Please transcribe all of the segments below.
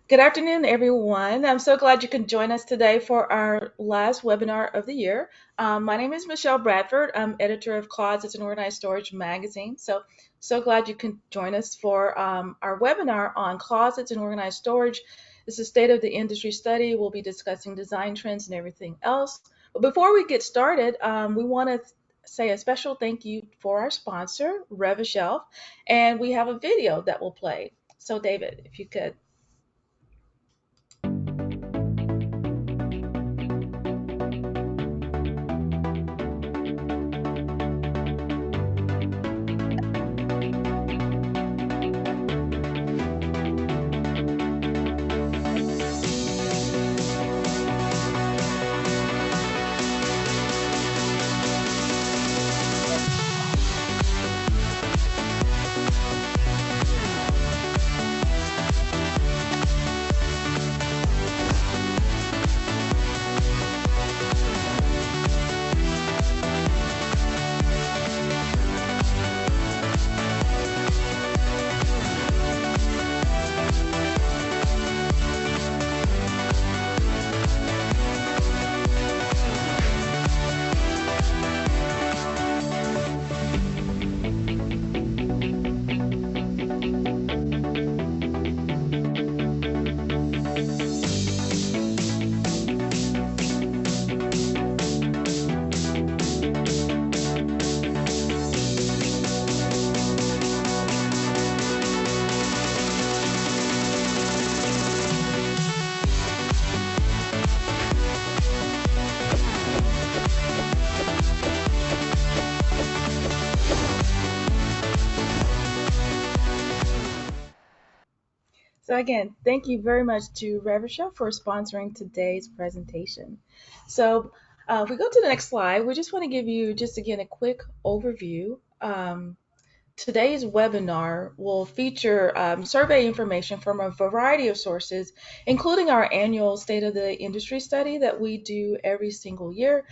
Good afternoon, everyone. I'm so glad you can join us today for our last webinar of the year. My name is Michaelle Bradford. I'm editor of Closets and Organized Storage magazine. So glad you can join us for our webinar on closets and organized storage. It's a state of the industry study. We'll be discussing design trends and everything else. But before we get started, we want to say a special thank you for our sponsor, Rev-A-Shelf, and we have a video that will play. So, David, if you could. So again, thank you very much to Revisha for sponsoring today's presentation. So if we go to the next slide, we just want to give you just again a quick overview. Today's webinar will feature survey information from a variety of sources, including our annual State of the Industry study that we do every single year.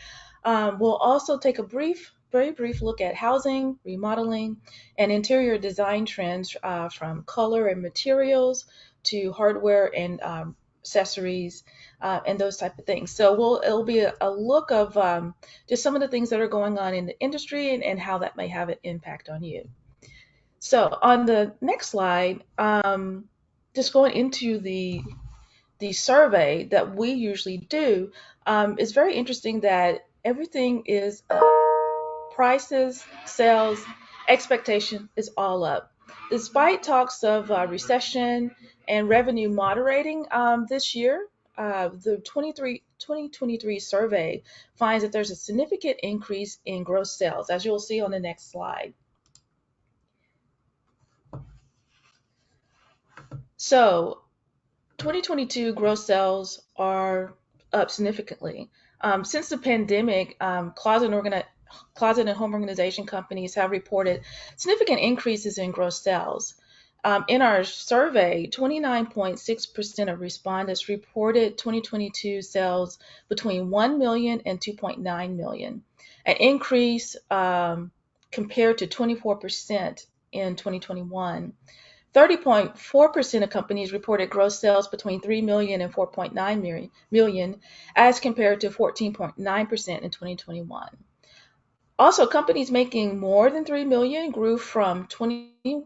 We'll also take a very brief look at housing, remodeling, and interior design trends from color and materials to hardware and accessories and those type of things. So it'll be a look of just some of the things that are going on in the industry and how that may have an impact on you. So on the next slide, just going into the survey that we usually do, it's very interesting that everything is prices, sales, expectation is all up. Despite talks of recession and revenue moderating this year, the 2023 survey finds that there's a significant increase in gross sales, as you'll see on the next slide. So 2022 gross sales are up significantly. Since the pandemic, closet and home organization companies have reported significant increases in gross sales. In our survey, 29.6% of respondents reported 2022 sales between 1 million and 2.9 million, an increase compared to 24% in 2021. 30.4% of companies reported gross sales between 3 million and 4.9 million, as compared to 14.9% in 2021. Also, companies making more than 3 million grew from 27% in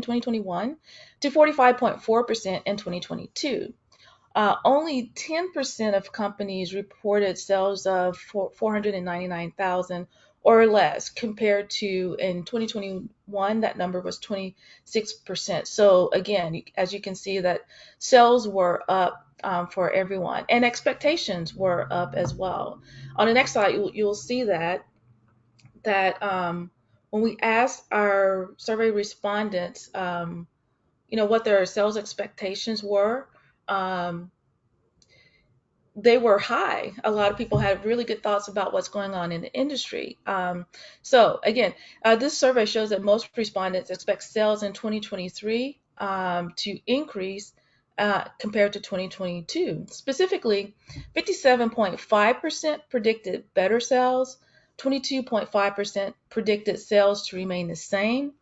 2021 to 45.4% in 2022. Only 10% of companies reported sales of 499,000 or less, compared to in 2021 that number was 26%. So again, as you can see, that sales were up for everyone, and expectations were up as well. On the next slide, you'll see that when we asked our survey respondents, what their sales expectations were, um, they were high. A lot of people had really good thoughts about what's going on in the industry. So again, this survey shows that most respondents expect sales in 2023 to increase compared to 2022. Specifically, 57.5% predicted better sales, 22.5% predicted sales to remain the same,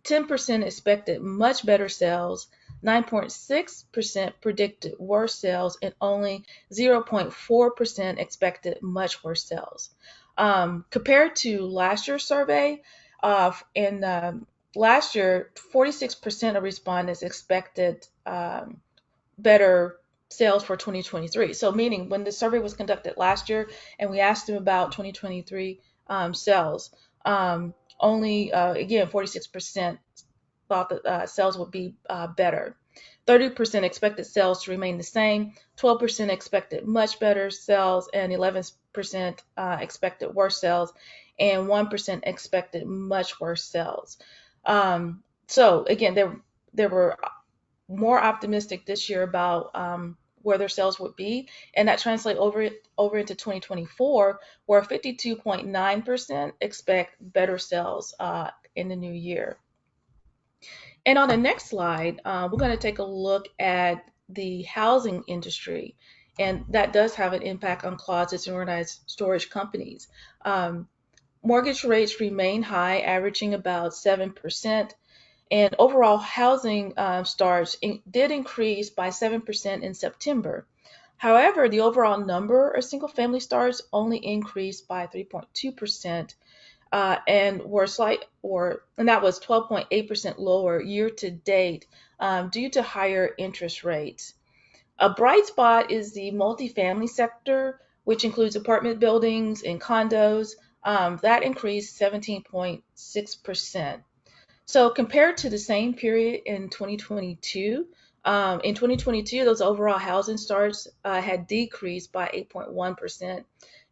10% expected much better sales, 9.6% predicted worse sales, and only 0.4% expected much worse sales. Compared to last year's survey, in last year, 46% of respondents expected better sales for 2023. So, meaning when the survey was conducted last year and we asked them about 2023 sales, only again 46% thought that sales would be better. 30% expected sales to remain the same, 12% expected much better sales, and 11% expected worse sales, and 1% expected much worse sales. So again, there were more optimistic this year about where their sales would be, and that translates over into 2024, where 52.9% expect better sales in the new year. And on the next slide, we're going to take a look at the housing industry, and that does have an impact on closets and organized storage companies. Mortgage rates remain high, averaging about 7%. And overall housing starts did increase by 7% in September. However, the overall number of single-family starts only increased by 3.2%, and that was 12.8% lower year to date due to higher interest rates. A bright spot is the multifamily sector, which includes apartment buildings and condos. That increased 17.6%. So compared to the same period in 2022, those overall housing starts had decreased by 8.1%,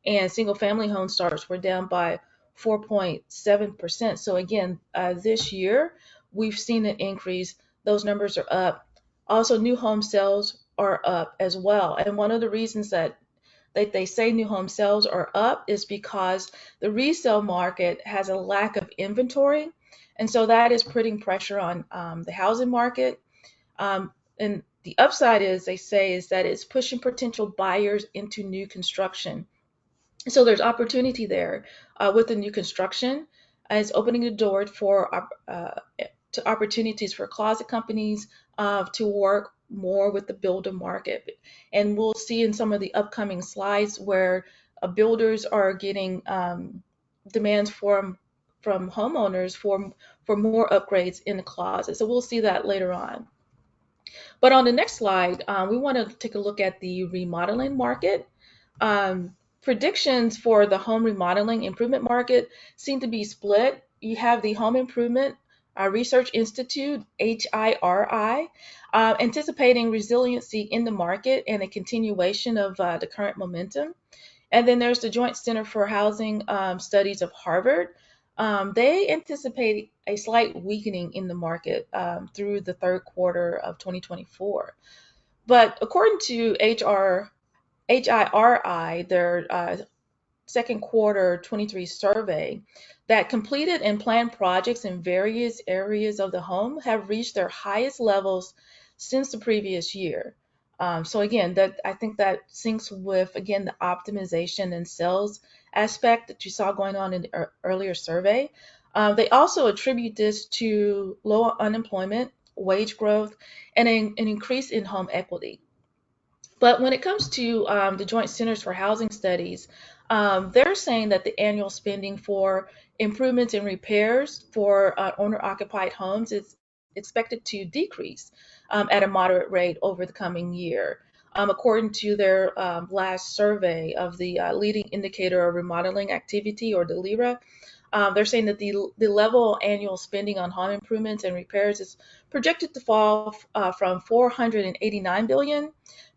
and single-family home starts were down by 4.7%. So again, this year we've seen an increase. Those numbers are up. Also, new home sales are up as well. And one of the reasons that they say new home sales are up is because the resale market has a lack of inventory. And so that is putting pressure on the housing market. And the upside is, they say, is that it's pushing potential buyers into new construction. So there's opportunity there with the new construction. It's opening the door for to opportunities for closet companies to work more with the builder market. And we'll see in some of the upcoming slides where builders are getting demands from homeowners for more upgrades in the closet. So we'll see that later on. But on the next slide, we want to take a look at the remodeling market. Predictions for the home remodeling improvement market seem to be split. You have the Home Improvement Research Institute, HIRI, anticipating resiliency in the market and a continuation of the current momentum. And then there's the Joint Center for Housing Studies of Harvard. They anticipate a slight weakening in the market through the third quarter of 2024. But according to HIRI, their second quarter 23 survey, that completed and planned projects in various areas of the home have reached their highest levels since the previous year. So again, that I think that syncs with, again, the optimization and sales aspect that you saw going on in the earlier survey. They also attribute this to lower unemployment, wage growth, and an increase in home equity. But when it comes to the Joint Centers for Housing Studies, they're saying that the annual spending for improvements and repairs for owner-occupied homes is expected to decrease at a moderate rate over the coming year. According to their last survey of the leading indicator of remodeling activity, or the LIRA, they're saying that the level annual spending on home improvements and repairs is projected to fall from 489 billion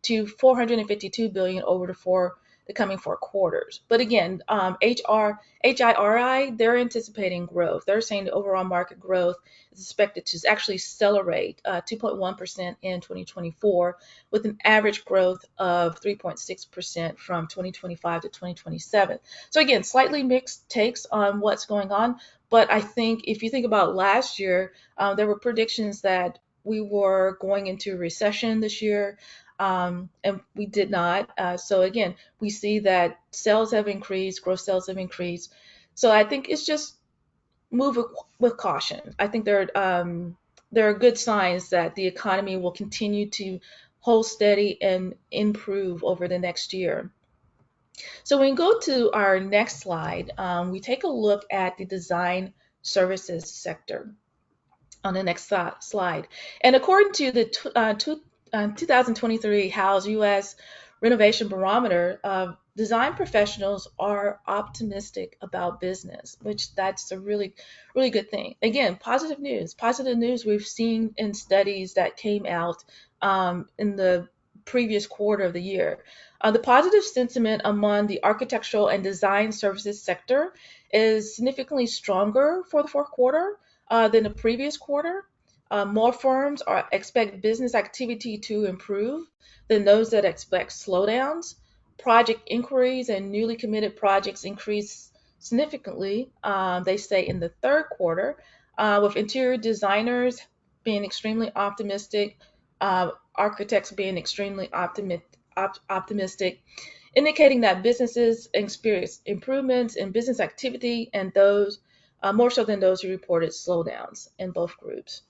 to 452 billion over the coming 4 quarters. But again, HIRI, they're anticipating growth. They're saying the overall market growth is expected to actually accelerate 2.1% in 2024, with an average growth of 3.6% from 2025 to 2027. So again, slightly mixed takes on what's going on. But I think if you think about last year, there were predictions that we were going into a recession this year. And we did not. So again, we see that sales have increased, gross sales have increased. So I think it's just move with caution. I think there are good signs that the economy will continue to hold steady and improve over the next year. So when we go to our next slide, we take a look at the design services sector on the next slide. And according to the 2023 House U.S. Renovation Barometer, design professionals are optimistic about business, which that's a really, really good thing. Again, positive news. Positive news we've seen in studies that came out in the previous quarter of the year. The positive sentiment among the architectural and design services sector is significantly stronger for the fourth quarter than the previous quarter. More firms expect business activity to improve than those that expect slowdowns. Project inquiries and newly committed projects increase significantly, they say, in the third quarter, with interior designers being extremely optimistic, architects being extremely optimistic, indicating that businesses experience improvements in business activity and those more so than those who reported slowdowns in both groups.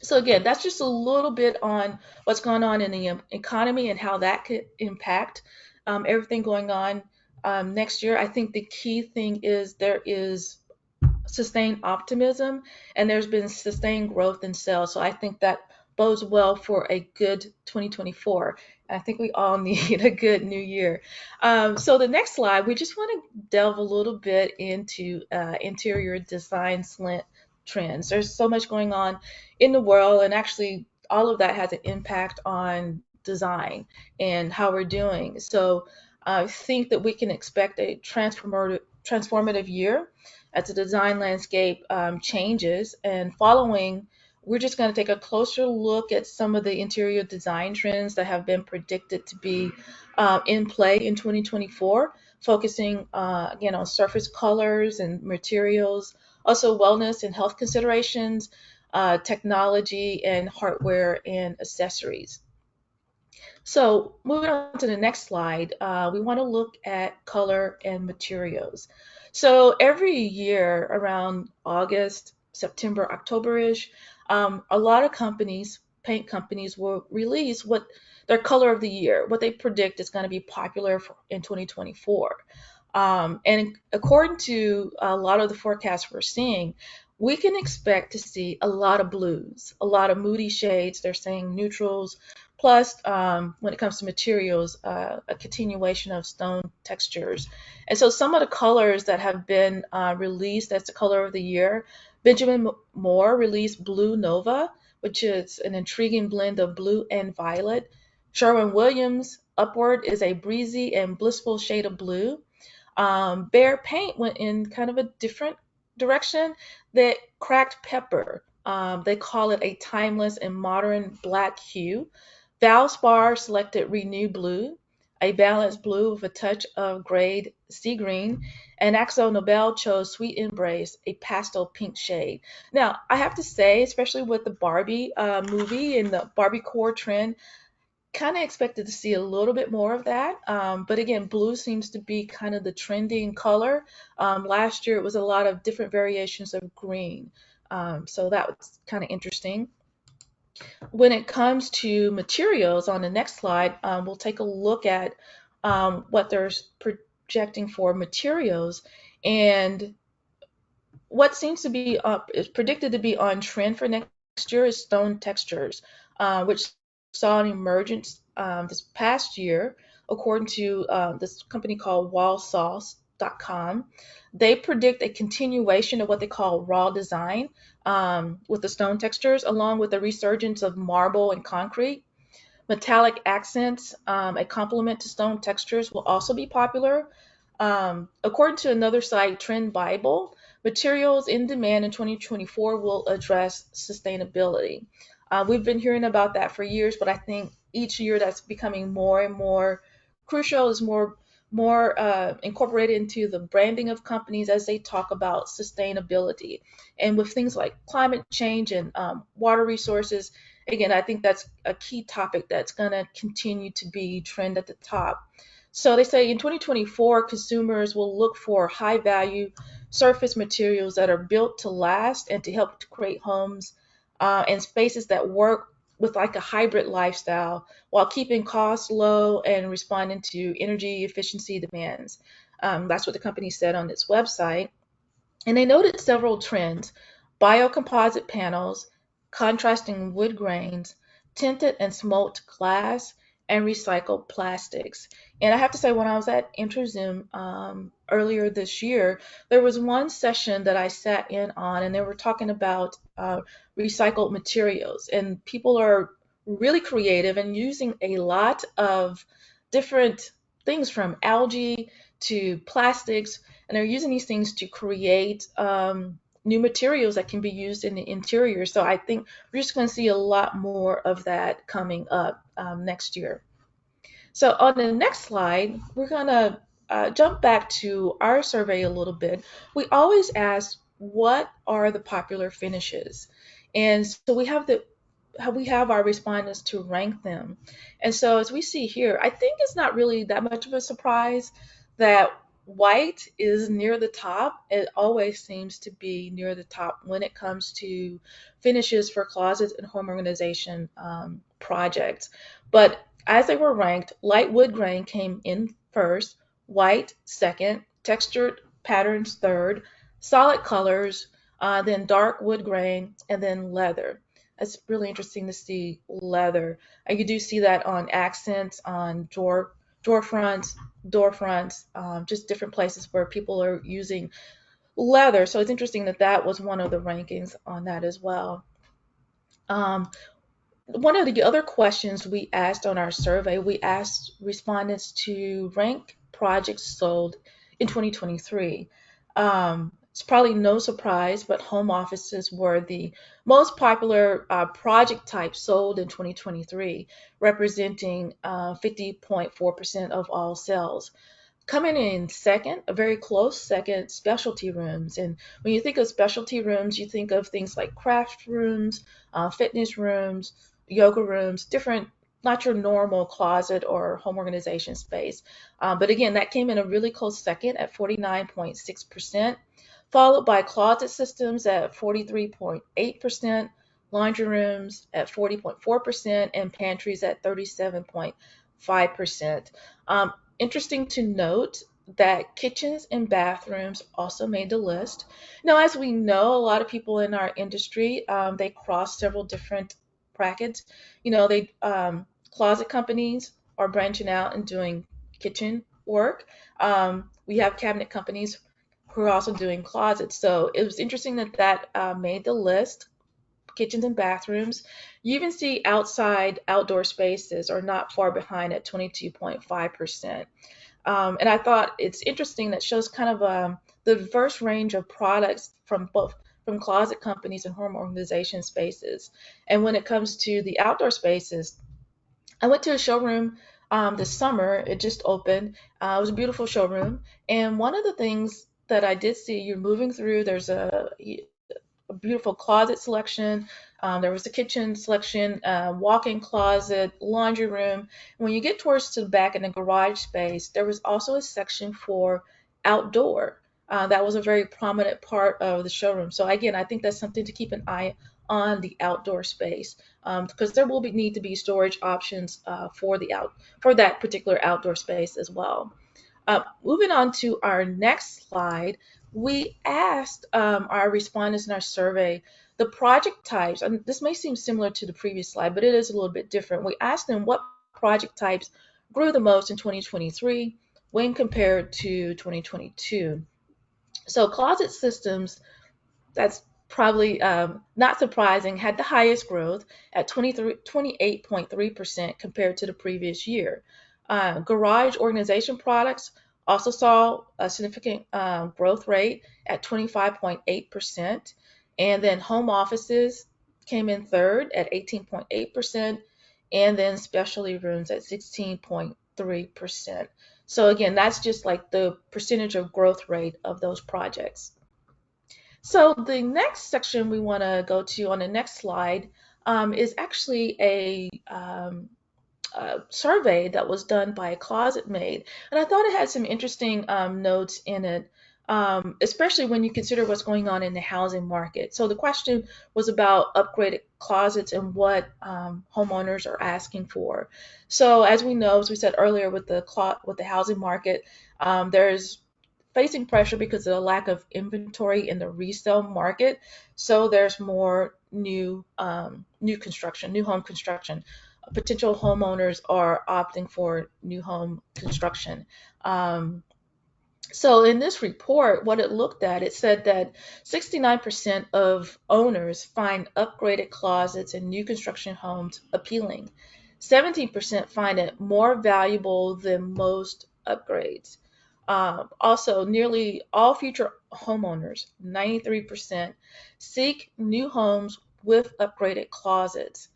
So again, that's just a little bit on what's going on in the economy and how that could impact everything going on next year. I think the key thing is there is sustained optimism and there's been sustained growth in sales. So I think that bodes well for a good 2024. I think we all need a good new year. So the next slide, we just want to delve a little bit into interior design slant trends. There's so much going on in the world, and actually all of that has an impact on design and how we're doing. So I think that we can expect a transformative year as the design landscape changes. And following, we're just going to take a closer look at some of the interior design trends that have been predicted to be in play in 2024, focusing again on surface colors and materials, also wellness and health considerations, technology and hardware and accessories. So moving on to the next slide, we want to look at color and materials. So every year around August, September, October-ish, a lot of companies, paint companies, will release what their color of the year, what they predict is going to be popular in 2024. And according to a lot of the forecasts we're seeing, we can expect to see a lot of blues, a lot of moody shades. They're saying neutrals, plus when it comes to materials, a continuation of stone textures. And so some of the colors that have been released as the color of the year, Benjamin Moore released Blue Nova, which is an intriguing blend of blue and violet. Sherwin-Williams Upward is a breezy and blissful shade of blue. Bear Paint went in kind of a different direction. The Cracked Pepper, they call it a timeless and modern black hue. Valspar selected Renew Blue, a balanced blue with a touch of grayed sea green, and Axel Nobel chose Sweet Embrace, a pastel pink shade. Now, I have to say, especially with the Barbie movie and the Barbie core trend, kind of expected to see a little bit more of that. But again, blue seems to be kind of the trending color. Last year, it was a lot of different variations of green. So that was kind of interesting. When it comes to materials, on the next slide, we'll take a look at what they're projecting for materials. And what seems to be is predicted to be on trend for next year is stone textures, which saw an emergence this past year, according to this company called wallsauce.com. They predict a continuation of what they call raw design with the stone textures, along with the resurgence of marble and concrete. Metallic accents, a complement to stone textures, will also be popular. According to another site, Trend Bible, materials in demand in 2024 will address sustainability. We've been hearing about that for years, but I think each year that's becoming more and more crucial, is more incorporated into the branding of companies as they talk about sustainability. And with things like climate change and water resources, again, I think that's a key topic that's going to continue to be trend at the top. So they say in 2024, consumers will look for high value surface materials that are built to last and to help to create homes and spaces that work with like a hybrid lifestyle while keeping costs low and responding to energy efficiency demands. That's what the company said on its website. And they noted several trends: biocomposite panels, contrasting wood grains, tinted and smoked glass, and recycled plastics. And I have to say, when I was at InterZoom earlier this year, there was one session that I sat in on, and they were talking about recycled materials. And people are really creative and using a lot of different things from algae to plastics, and they're using these things to create new materials that can be used in the interior. So I think we're just going to see a lot more of that coming up next year. So on the next slide, we're going to jump back to our survey a little bit. We always ask, what are the popular finishes? And so we have our respondents to rank them. And so as we see here, I think it's not really that much of a surprise that white is near the top. It always seems to be near the top when it comes to finishes for closets and home organization projects. But as they were ranked, light wood grain came in first, white second, textured patterns third, solid colors, then dark wood grain, and then leather. It's really interesting to see leather. You do see that on accents, on door fronts, just different places where people are using leather. So it's interesting that that was one of the rankings on that as well. Um, One of the other questions we asked on our survey, we asked respondents to rank projects sold in 2023. It's probably no surprise, but home offices were the most popular project type sold in 2023, representing 50.4% of all sales. Coming in second, a very close second, specialty rooms. And when you think of specialty rooms, you think of things like craft rooms, fitness rooms, yoga rooms, different, not your normal closet or home organization space. But again, that came in a really close second at 49.6%, followed by closet systems at 43.8%, laundry rooms at 40.4%, and pantries at 37.5%. Interesting to note that kitchens and bathrooms also made the list. Now, as we know, a lot of people in our industry, they cross several different brackets. They closet companies are branching out and doing kitchen work. We have cabinet companies who are also doing closets. So it was interesting that made the list. Kitchens and bathrooms. You even see outside outdoor spaces are not far behind at 22.5%. And I thought it's interesting that shows kind of the diverse range of products from closet companies and home organization spaces. And when it comes to the outdoor spaces, I went to a showroom this summer. It just opened. It was a beautiful showroom. And one of the things that I did see, you're moving through, there's a beautiful closet selection. There was a kitchen selection, walk-in closet, laundry room. When you get towards to the back in the garage space, there was also a section for outdoor. That was a very prominent part of the showroom. So again, I think that's something to keep an eye on, the outdoor space, because there will need to be storage options for that particular outdoor space as well. Moving on to our next slide, we asked our respondents in our survey the project types, and this may seem similar to the previous slide, but it is a little bit different. We asked them what project types grew the most in 2023 when compared to 2022. So closet systems, that's probably not surprising, had the highest growth at 28.3% compared to the previous year. Garage organization products also saw a significant growth rate at 25.8%. And then home offices came in third at 18.8%. And then specialty rooms at 16.3%. So again, that's just like the percentage of growth rate of those projects. So the next section we want to go to on the next slide is actually a survey that was done by a closet maid, and I thought it had some interesting notes in it. especially when you consider what's going on in the housing market. So the question was about upgraded closets and what homeowners are asking for. So as we know, as we said earlier, with the housing market, there's facing pressure because of the lack of inventory in the resale market. So there's more new construction, new home construction. Potential homeowners are opting for new home construction. Um, so in this report, what it looked at, it said that 69% of owners find upgraded closets in new construction homes appealing. 17% find it more valuable than most upgrades. Also, nearly all future homeowners, 93%, seek new homes with upgraded closets.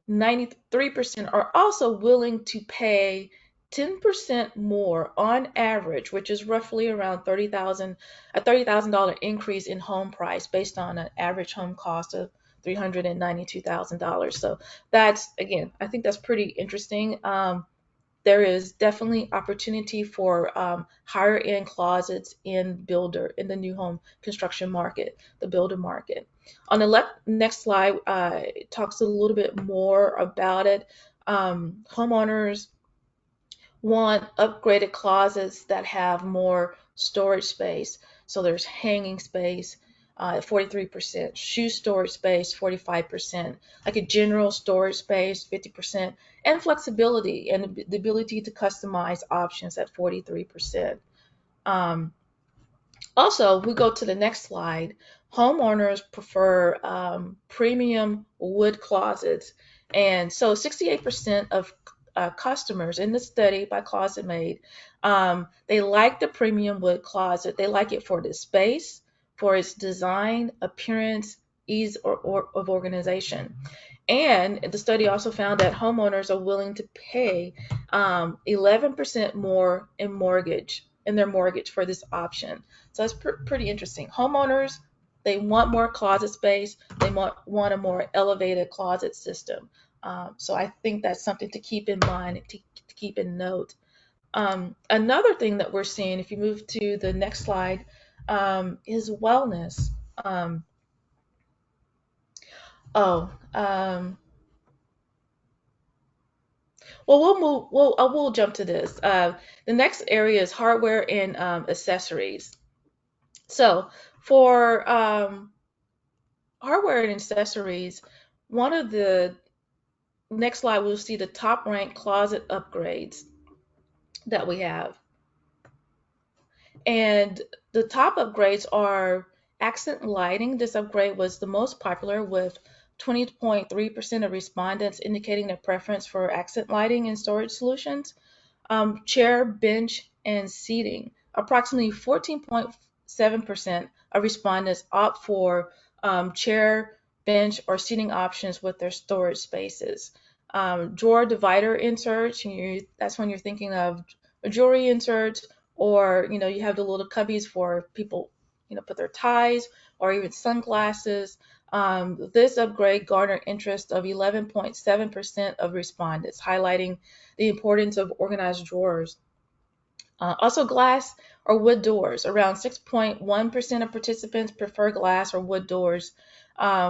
93% are also willing to pay 10% more on average, which is roughly around a $30,000 increase in home price based on an average home cost of $392,000. So that's, again, I think that's pretty interesting. There is definitely opportunity for higher end closets in the new home construction market, the builder market. On the next slide, it talks a little bit more about it. Homeowners want upgraded closets that have more storage space. So there's hanging space, 43%, shoe storage space, 45%, like a general storage space, 50%, and flexibility and the ability to customize options at 43%. Um, Also, we go to the next slide. Homeowners prefer premium wood closets. And so 68% of customers in the study by Closet Made, they like the premium wood closet. They like it for the space, for its design, appearance, ease of organization. And the study also found that homeowners are willing to pay 11% more in their mortgage for this option. So that's pretty interesting. Homeowners, they want more closet space. They want a more elevated closet system. So I think that's something to keep in mind, to keep in note. Another thing that we're seeing, if you move to the next slide, is wellness. Um, oh, well, we'll move. We'll jump to this. The next area is hardware and accessories. So for hardware and accessories, one of the next slide we'll see the top ranked closet upgrades that we have. And the top upgrades are accent lighting. This upgrade was the most popular with 20.3% of respondents indicating their preference for accent lighting and storage solutions. Chair, bench, and seating. Approximately 14.7% of respondents opt for chair, bench, or seating options with their storage spaces. Drawer divider inserts, that's when you're thinking of jewelry inserts, or you have the little cubbies for people, put their ties or even sunglasses. This upgrade garnered interest of 11.7% of respondents, highlighting the importance of organized drawers. Also, glass or wood doors. Around 6.1% of participants prefer glass or wood doors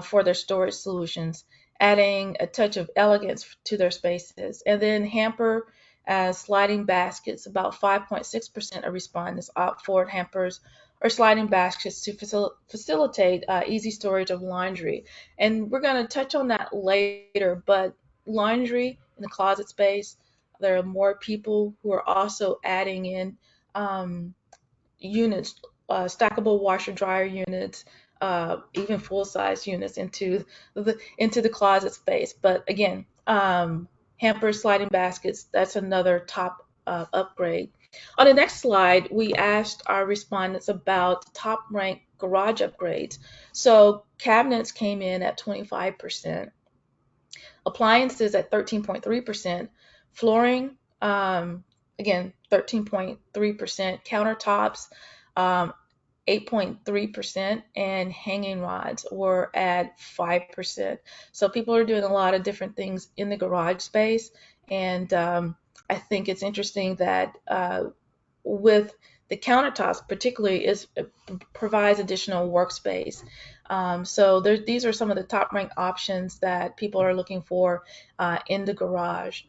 for their storage solutions, adding a touch of elegance to their spaces. And then hamper as sliding baskets. About 5.6% of respondents opt for hampers or sliding baskets to facilitate easy storage of laundry. And we're going to touch on that later, but laundry in the closet space, there are more people who are also adding in um, units, stackable washer dryer units, even full size units into the closet space. But again, hampers, sliding baskets, that's another top upgrade. On the next slide, we asked our respondents about top ranked garage upgrades. So cabinets came in at 25%. Appliances at 13.3%, flooring, again, 13.3%, countertops, 8.3%, and hanging rods were at 5%. So people are doing a lot of different things in the garage space, and I think it's interesting that with the countertops particularly is provides additional workspace. So these are some of the top ranked options that people are looking for in the garage.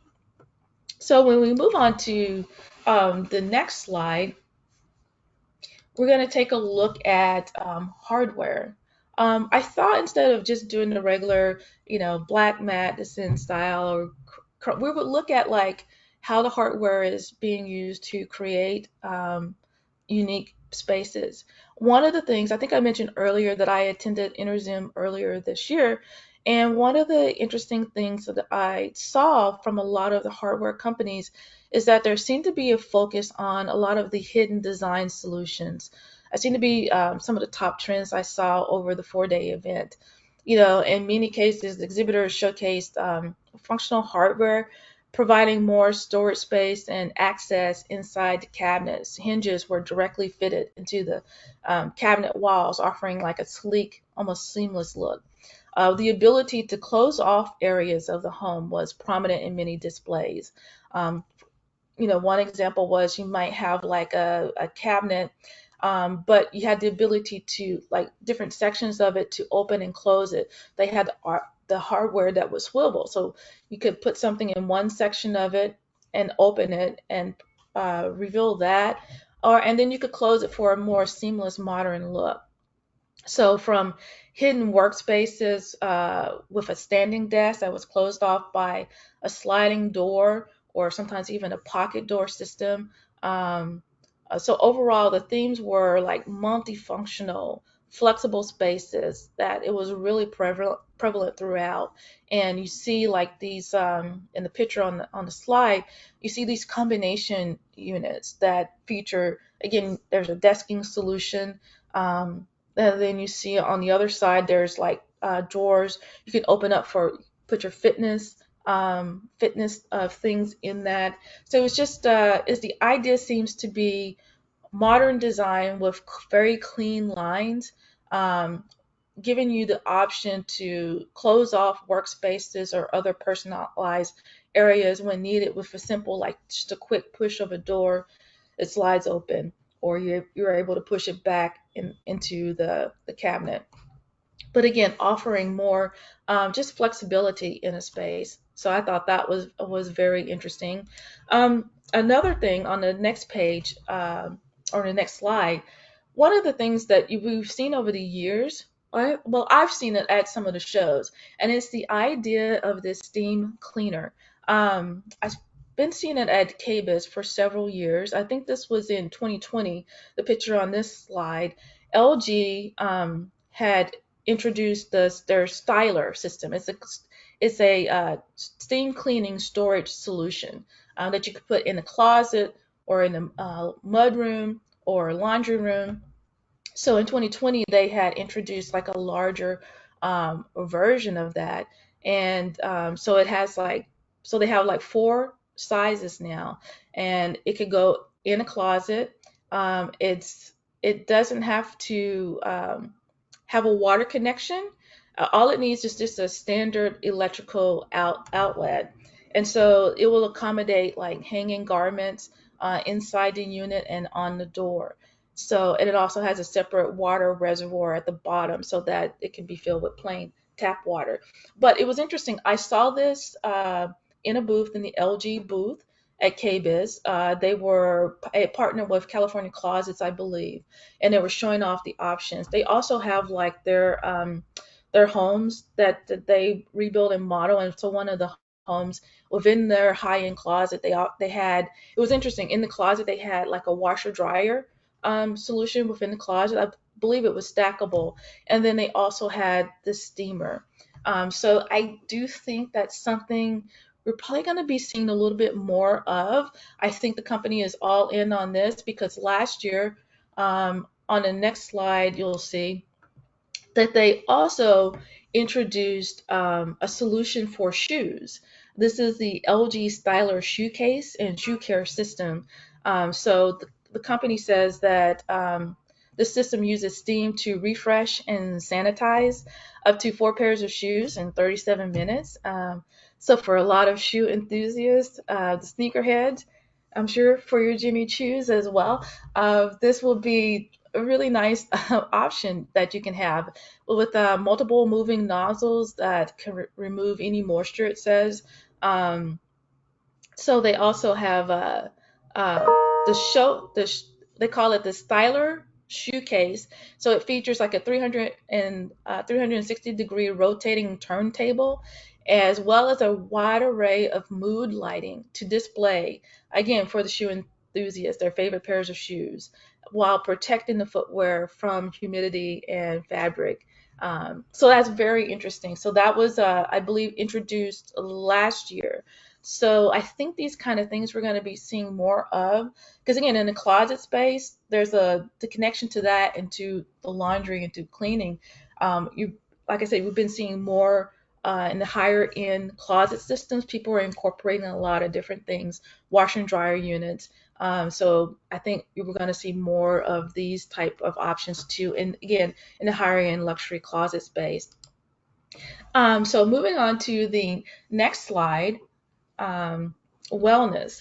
So when we move on to the next slide, we're going to take a look at hardware. I thought instead of just doing the regular, black matte, descent style, we would look at like how the hardware is being used to create unique spaces. One of the things I think I mentioned earlier that I attended InterZoom earlier this year, and one of the interesting things that I saw from a lot of the hardware companies is that there seemed to be a focus on a lot of the hidden design solutions. I seem to be some of the top trends I saw over the 4-day event. In many cases, the exhibitors showcased functional hardware, providing more storage space and access inside the cabinets. Hinges were directly fitted into the cabinet walls, offering like a sleek, almost seamless look. The ability to close off areas of the home was prominent in many displays. Um, one example was you might have like a cabinet, but you had the ability to like different sections of it to open and close it. They had the hardware that was swivel, so you could put something in one section of it and open it and reveal that, and then you could close it for a more seamless modern look. So from hidden workspaces with a standing desk that was closed off by a sliding door or sometimes even a pocket door system. So overall, the themes were like multifunctional, flexible spaces that it was really prevalent throughout. And you see like these in the picture on the slide, you see these combination units that feature, again, there's a desking solution. And then you see on the other side, there's like drawers you can open up for put your fitness things in that. So it's just is the idea seems to be modern design with very clean lines, um, giving you the option to close off workspaces or other personalized areas when needed with a simple, like just a quick push of a door, it slides open, or you're able to push it back into the cabinet. But again, offering more just flexibility in a space. So I thought that was very interesting. Another thing on the next page or the next slide, one of the things that we've seen over the years, well, I've seen it at some of the shows, and it's the idea of this steam cleaner. I've been seeing it at KBIS for several years. I think this was in 2020, the picture on this slide. LG had introduced their styler system. It's a steam cleaning storage solution that you could put in a closet or in a mud room or laundry room. So in 2020, they had introduced like a larger version of that, and so it has like so they have like four sizes now, and it could go in a closet. It doesn't have to have a water connection. All it needs is just a standard electrical outlet. And so it will accommodate like hanging garments inside the unit and on the door. So, and it also has a separate water reservoir at the bottom so that it can be filled with plain tap water. But it was interesting. I saw this in a booth, in the LG booth at KBIS. They were partnered with California Closets, I believe, and they were showing off the options. They also have like their homes that they rebuild and model, and so one of the homes within their high-end closet, they had, it was interesting, in the closet they had like a washer dryer solution within the closet. I believe it was stackable, and then they also had the steamer. So I do think that's something we're probably going to be seeing a little bit more of. I think the company is all in on this because last year, on the next slide, you'll see that they also introduced a solution for shoes. This is the LG Styler shoe case and shoe care system. So the company says that the system uses steam to refresh and sanitize up to 4 pairs of shoes in 37 minutes. So for a lot of shoe enthusiasts, the sneakerheads, I'm sure for your Jimmy Choos as well. This will be a really nice option that you can have with multiple moving nozzles that can remove any moisture, it says. Um, so they also have uh, the show they call it the styler shoe case. So it features like a 360-degree rotating turntable, as well as a wide array of mood lighting to display, again, for the shoe enthusiasts, their favorite pairs of shoes, while protecting the footwear from humidity and fabric. So that's very interesting. So that was, I believe, introduced last year. So I think these kind of things we're going to be seeing more of, because again, in the closet space, there's the connection to that and to the laundry and to cleaning. You, like I said, we've been seeing more in the higher end closet systems. People are incorporating a lot of different things, washer and dryer units. So I think we're going to see more of these type of options too. And again, in the higher end luxury closet space. So moving on to the next slide, um, wellness.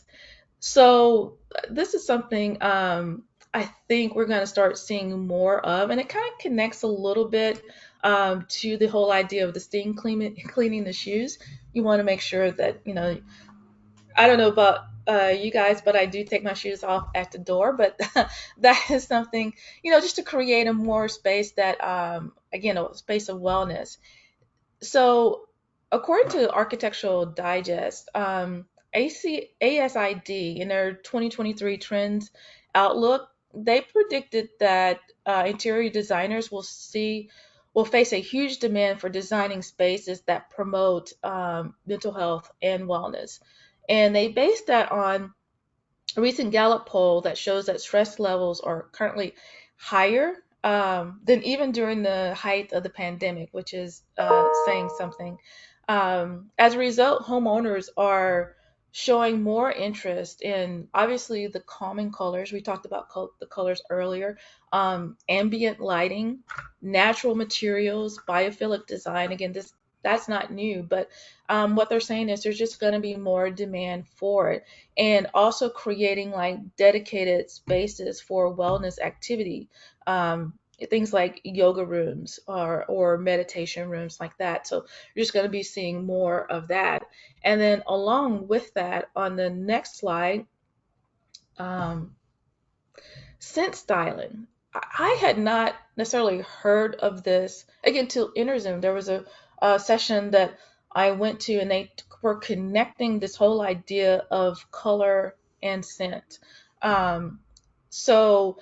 So this is something I think we're going to start seeing more of, and it kind of connects a little bit to the whole idea of the steam cleaning the shoes. You want to make sure that, I don't know about you guys, but I do take my shoes off at the door. But that is something, just to create a more space that, again, a space of wellness. So, according to Architectural Digest, ASID in their 2023 Trends Outlook, they predicted that interior designers will face a huge demand for designing spaces that promote mental health and wellness, and they based that on a recent Gallup poll that shows that stress levels are currently higher than even during the height of the pandemic, which is saying something. As a result, homeowners are showing more interest in obviously the calming colors. We talked about the colors earlier, ambient lighting, natural materials, biophilic design. Again, this that's not new, but what they're saying is there's just going to be more demand for it, and also creating like dedicated spaces for wellness activity, things like yoga rooms or meditation rooms like that. So you're just going to be seeing more of that. And then along with that, on the next slide, um, scent styling. I had not necessarily heard of this again till InterZoom. There was a session that I went to, and they were connecting this whole idea of color and scent. Um, so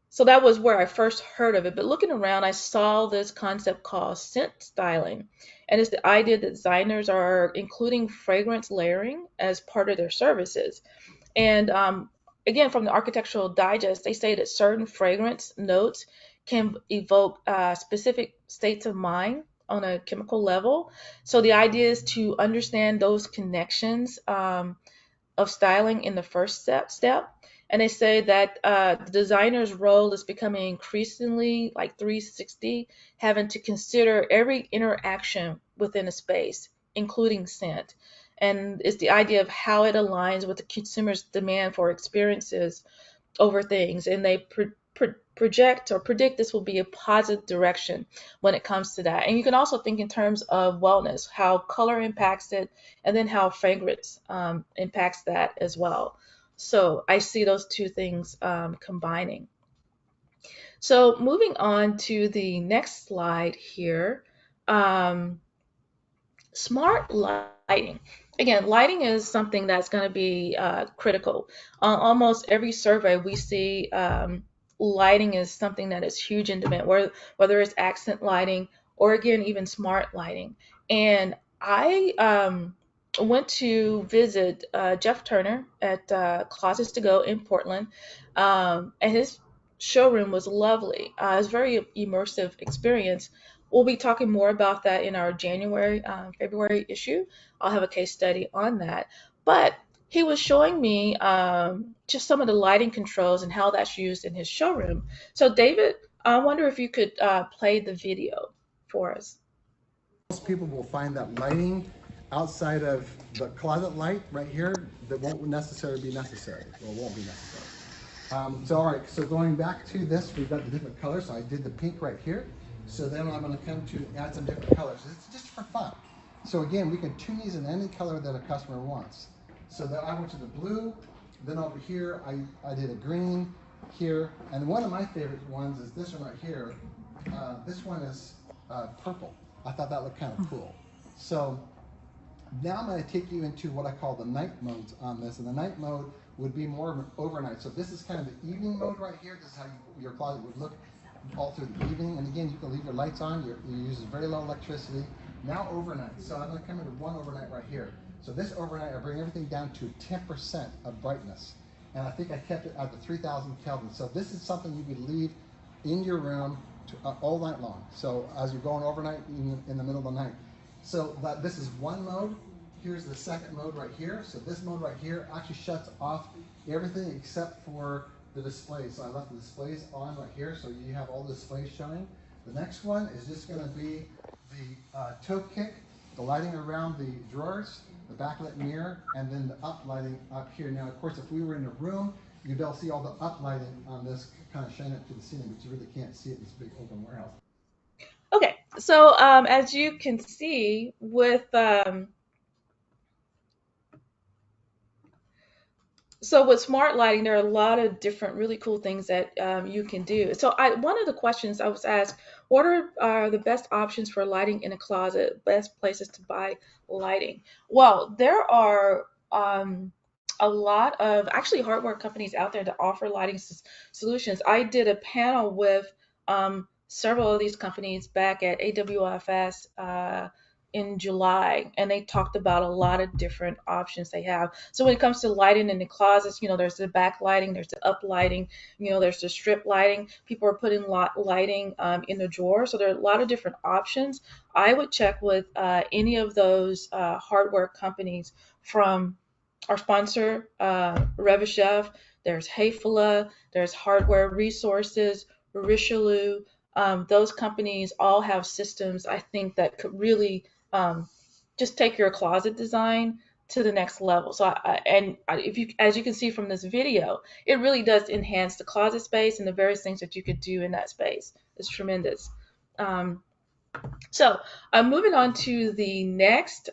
so that was where I first heard of it. But looking around, I saw this concept called scent styling, and it's the idea that designers are including fragrance layering as part of their services. And again, from the Architectural Digest, they say that certain fragrance notes can evoke specific states of mind on a chemical level. So the idea is to understand those connections of styling in the first step. And they say that the designer's role is becoming increasingly like 360, having to consider every interaction within a space, including scent. And it's the idea of how it aligns with the consumer's demand for experiences over things. And they project or predict this will be a positive direction when it comes to that. And you can also think in terms of wellness, how color impacts it, and then how fragrance impacts that as well. So I see those two things combining. So moving on to the next slide here. Um, Smart lighting. Again, lighting is something that's going to be critical. On almost every survey we see, lighting is something that is huge in demand, whether it's accent lighting or again, even smart lighting. And I went to visit Jeff Turner at Closets to Go in Portland, and his showroom was lovely. It was a very immersive experience. We'll be talking more about that in our January, February issue. I'll have a case study on that. But he was showing me just some of the lighting controls and how that's used in his showroom. So, David, I wonder if you could play the video for us. Most people will find that lighting outside of the closet light right here that won't necessarily be necessary, or won't be necessary. So all right, so going back to this, we've got the different colors. So I did the pink right here. So then I'm going to come to add some different colors. It's just for fun. So again, we can tune these in any color that a customer wants. So then I went to the blue, then over here I did a green here, and one of my favorite ones is this one right here. This one is purple. I thought that looked kind of cool. So now I'm going to take you into what I call the night modes on this, and the night mode would be more of an overnight. So this is kind of the evening mode right here. This is how your closet would look all through the evening. And again, you can leave your lights on. You use very low electricity. Now overnight. So I'm going to come into one overnight right here. So this overnight, I bring everything down to 10% of brightness. And I think I kept it at the 3000 Kelvin. So this is something you could leave in your room all night long. So as you're going overnight in the middle of the night. So this is one mode. Here's the second mode right here. So this mode right here actually shuts off everything except for the displays. So I left the displays on right here, so you have all the displays showing. The next one is just going to be the toe kick, the lighting around the drawers, the backlit mirror, and then the up lighting up here. Now, of course, if we were in a room, you'd be able to see all the up lighting on this kind of shine up to the ceiling, but you really can't see it in this big open warehouse. Okay, so as you can see with smart lighting, there are a lot of different really cool things that you can do. So one of the questions I was asked, what are the best options for lighting in a closet, best places to buy lighting? Well, there are a lot of actually hardware companies out there that offer lighting solutions. I did a panel with several of these companies back at AWFS in July, and they talked about a lot of different options they have. So when it comes to lighting in the closets, there's the back lighting, there's the up lighting, there's the strip lighting. People are putting lighting in the drawer, so there are a lot of different options. I would check with any of those hardware companies from our sponsor, Revachef. There's Hayfula, there's Hardware Resources, Richelieu. Those companies all have systems I think that could really just take your closet design to the next level. So, if you, as you can see from this video, it really does enhance the closet space and the various things that you could do in that space. It's tremendous. Um, Moving on to the next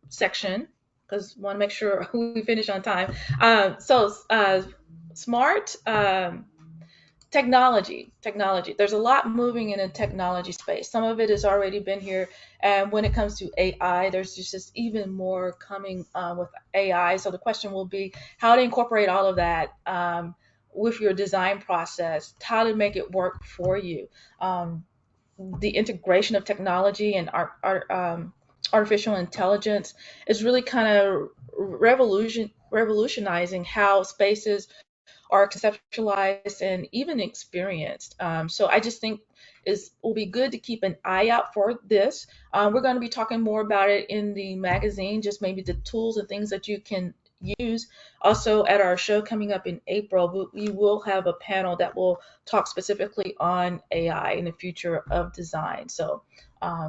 section, because I want to make sure we finish on time. Smart. Technology. There's a lot moving in a technology space. Some of it has already been here. And when it comes to AI, there's just even more coming with AI. So the question will be how to incorporate all of that with your design process, how to make it work for you. The integration of technology and artificial intelligence is really kind of revolutionizing how spaces are conceptualized and even experienced. So I just think it will be good to keep an eye out for this. We're going to be talking more about it in the magazine, just maybe the tools and things that you can use. Also, at our show coming up in April, we will have a panel that will talk specifically on AI and the future of design. So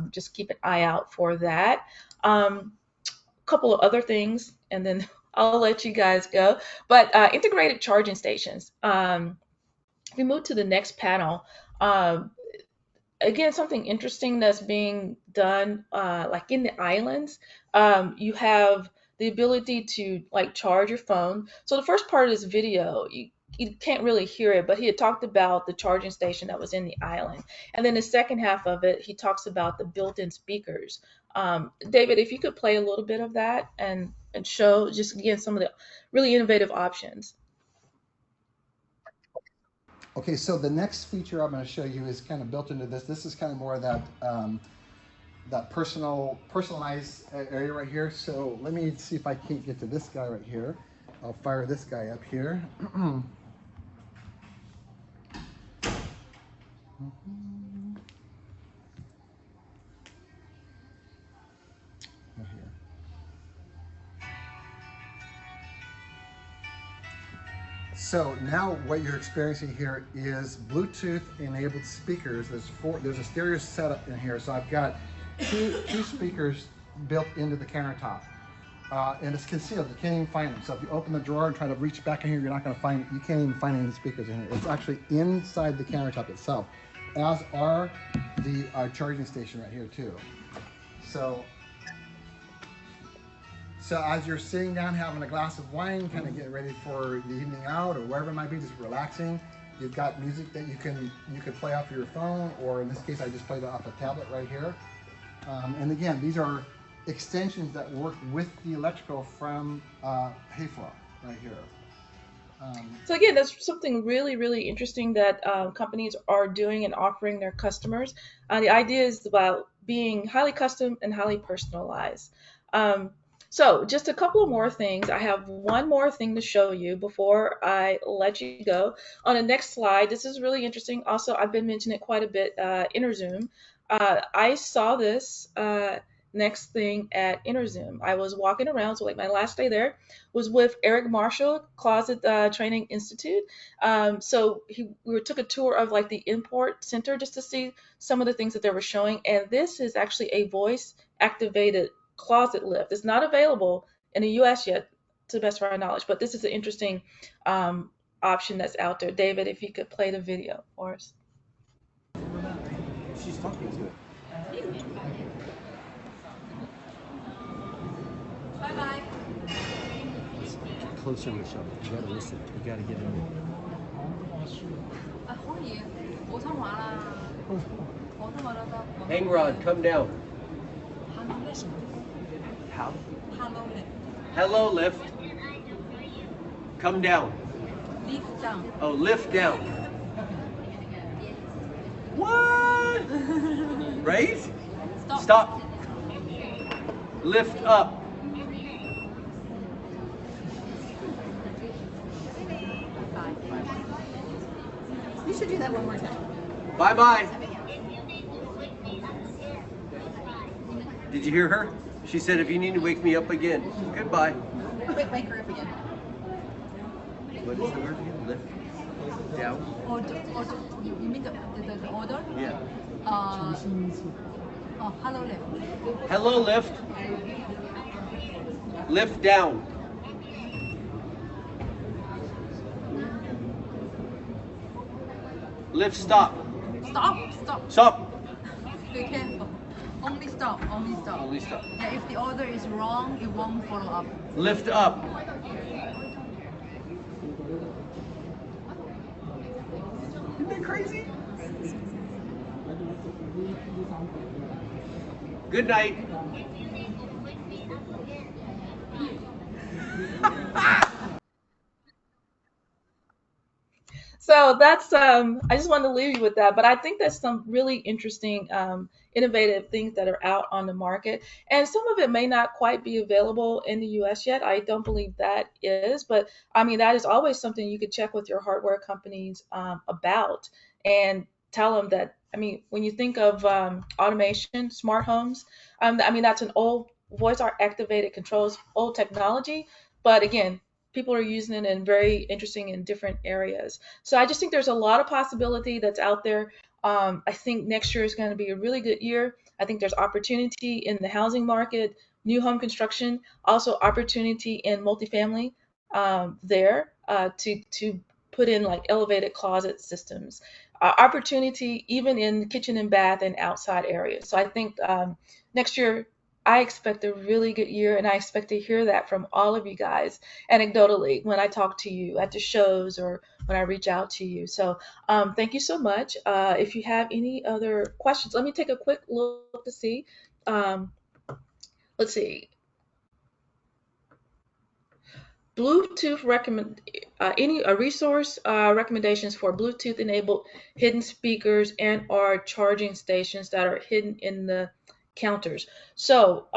just keep an eye out for that. Couple of other things, and then I'll let you guys go. But integrated charging stations. If we move to the next panel, again, something interesting that's being done, like in the islands, you have the ability to like charge your phone. So the first part of this video, you can't really hear it, but he had talked about the charging station that was in the island. And then the second half of it, he talks about the built-in speakers. David, if you could play a little bit of that and show just again some of the really innovative options. Okay, so the next feature I'm going to show you is kind of built into this. This is kind of more of that personalized area right here. So let me see if I can't get to this guy right here. I'll fire this guy up here. Right here. So now what you're experiencing here is Bluetooth enabled speakers. There's a stereo setup in here. So I've got two speakers built into the countertop. And it's concealed. You can't even find them. So if you open the drawer and try to reach back in here, you're not going to find. You can't even find any speakers in here. It's actually inside the countertop itself, as are the charging station right here too. So, so as you're sitting down having a glass of wine, kind of getting ready for the evening out or wherever it might be, just relaxing. You've got music that you can play off your phone, or in this case, I just played it off a tablet right here. And again, these are extensions that work with the electrical from Hayflow right here. So again, that's something really, really interesting that companies are doing and offering their customers. The idea is about being highly custom and highly personalized. Um, so just a couple of more things. I have one more thing to show you before I let you go. On the next slide, this is really interesting. Also, I've been mentioning it quite a bit, InterZoom. I saw this next thing at InterZoom. I was walking around, so like my last day there was with Eric Marshall, Closet Training Institute. So we took a tour of like the import center just to see some of the things that they were showing. And this is actually a voice activated closet lift. It's not available in the US yet, to the best of our knowledge, but this is an interesting option that's out there. David, if you could play the video for us. She's talking to it. Bye bye. Closer, Michelle. You gotta listen. You gotta get in. 可以，普通話啦，普通話都得。Hang Rod, come down. How? Hello 咧 Hello, lift. Come down. ，lift down。Oh, lift down. What? Right? Stop. Lift up. You should do that one more time. Bye bye. Did you hear her? She said, if you need to wake me up again, goodbye. Wake her up again. What is the word again? Lift down? Order. You mean the order? Yeah. Hello 咧 Hello, lift. Lift down. Lift stop. Stop. Stop. Be careful. Only stop. Only stop. Yeah, if the order is wrong, it won't follow up. Lift up. Isn't that crazy? Good night. So that's I just wanted to leave you with that, but I think that's some really interesting, innovative things that are out on the market, and some of it may not quite be available in the U.S. yet. I don't believe that is, but I mean that is always something you could check with your hardware companies about and tell them that. I mean, when you think of automation, smart homes, I mean that's an old voice activated controls, old technology, but again, people are using it in very interesting and different areas. So I just think there's a lot of possibility that's out there. I think next year is going to be a really good year. I think there's opportunity in the housing market, new home construction, also opportunity in multifamily there to put in like elevated closet systems. Opportunity even in kitchen and bath and outside areas. So I think next year I expect a really good year, and I expect to hear that from all of you guys anecdotally when I talk to you at the shows or when I reach out to you. So thank you so much. If you have any other questions, let me take a quick look to see. Um, let's see. Bluetooth recommend any resource recommendations for Bluetooth enabled hidden speakers and or charging stations that are hidden in the counters. So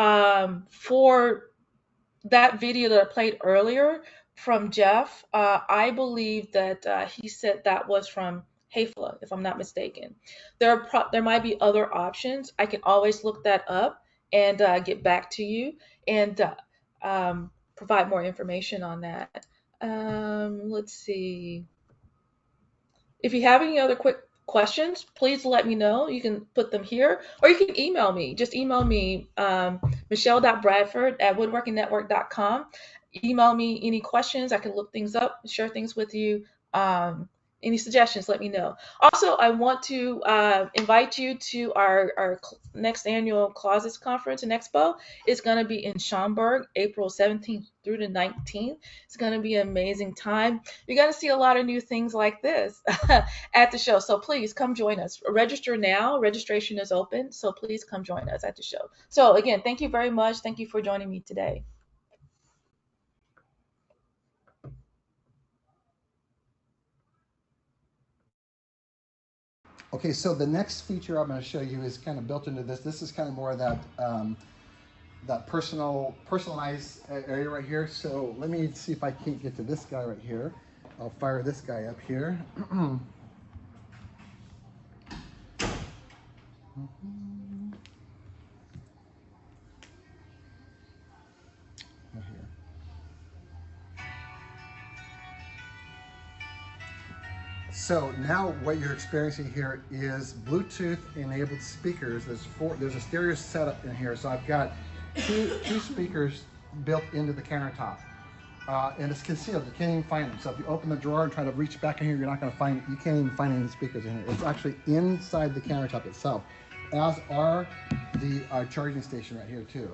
for that video that I played earlier from Jeff, I believe that he said that was from Hayfla, if I'm not mistaken. There might be other options. I can always look that up and get back to you and provide more information on that. Let's see. If you have any other quick questions, please let me know. You can put them here or you can email me. Just email me, michelle.bradford@woodworkingnetwork.com. Email me any questions. I can look things up, share things with you. Any suggestions, let me know. Also, I want to invite you to our next annual Closets Conference and Expo. It's going to be in Schaumburg, April 17th through the 19th. It's going to be an amazing time. You're going to see a lot of new things like this at the show. So please come join us. Register now. Registration is open. So please come join us at the show. So again, thank you very much. Thank you for joining me today. Okay, so the next feature I'm going to show you is kind of built into this. This is kind of more of that that personalized area right here. So let me see if I can't get to this guy right here. I'll fire this guy up here. Right here. So now what you're experiencing here is Bluetooth enabled speakers. There's a stereo setup in here. So I've got two speakers built into the countertop. And it's concealed, you can't even find them. So if you open the drawer and try to reach back in here, you're not gonna find, you can't even find any speakers in here. It's actually inside the countertop itself, as are the charging station right here too.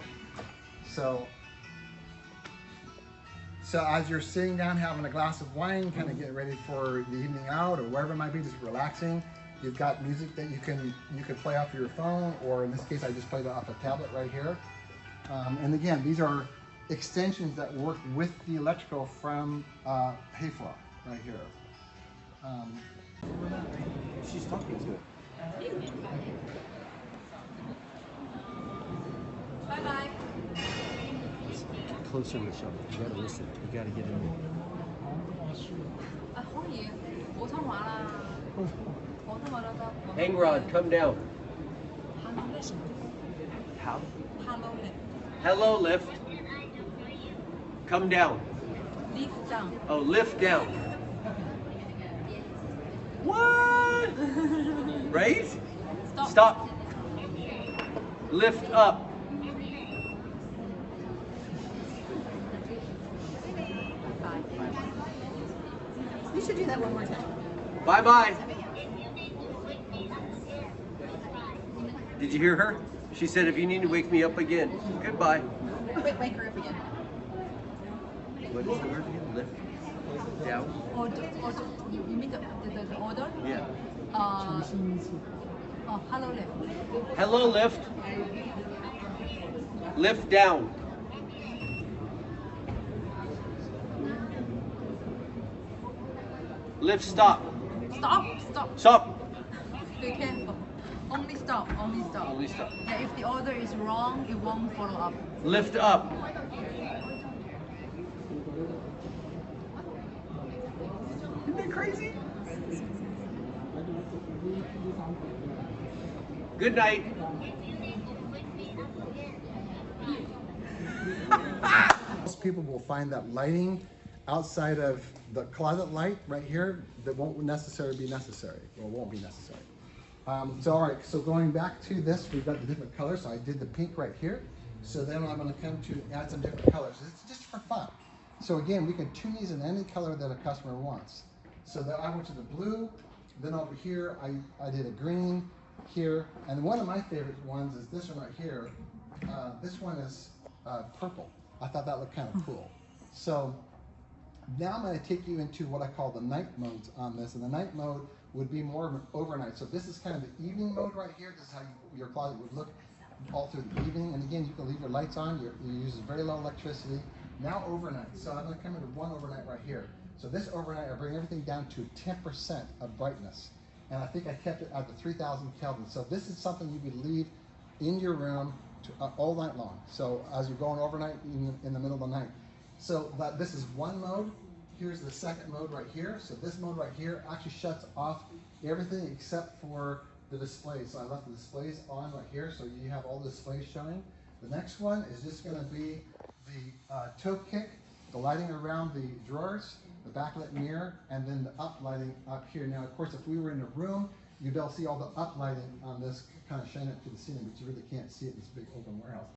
So as you're sitting down having a glass of wine, kind of getting ready for the evening out or wherever it might be, just relaxing, you've got music that you can play off your phone, or in this case, I just played it off a tablet right here. And again, these are extensions that work with the electrical from Hayflow right here. She's talking to it. Bye bye. Closer, Michelle. You gotta listen. You gotta get in there. 可以，普通話啦，普通話都得。Hang Rod, come down. How? Hello Hello, lift. Come down. lift down. Oh, lift down. What? Right? Stop. Lift up. You should do that one more time. Bye-bye. Did you hear her? She said, if you need to wake me up again, goodbye. Wake her up again. What is the word again? Lift down? Order. You mean the order? Yeah. Hello lift. Hello, lift. Lift down. Lift stop. Stop. Stop. Be careful. Only stop. Only stop. Yeah, if the order is wrong, it won't follow up. Lift up. Isn't that crazy? Good night. Most people will find that lighting outside of the closet light right here that won't necessarily be necessary, or won't be necessary. So all right, so going back to this, we've got the different colors. So I did the pink right here. So then I'm going to come to add some different colors. It's just for fun. So again, we can tune these in any color that a customer wants. So then I went to the blue, then over here I did a green here, and one of my favorite ones is this one right here. This one is purple. I thought that looked kind of cool. So now I'm going to take you into what I call the night modes on this, and the night mode would be more of an overnight. So this is kind of the evening mode right here. This is how your closet would look all through the evening. And again, you can leave your lights on. You use very low electricity. Now overnight. So I'm going to come into one overnight right here. So this overnight, I bring everything down to 10% of brightness. And I think I kept it at the 3000 Kelvin. So this is something you could leave in your room all night long. So as you're going overnight in the middle of the night. So this is one mode. Here's the second mode right here. So this mode right here actually shuts off everything except for the display. So I left the displays on right here. So you have all the displays showing. The next one is just going to be the toe kick, the lighting around the drawers, the backlit mirror, and then the up lighting up here. Now, of course, if we were in a room you'll be able to see all the uplighting on this, kind of shine it to the ceiling, but you really can't see it in this big open warehouse.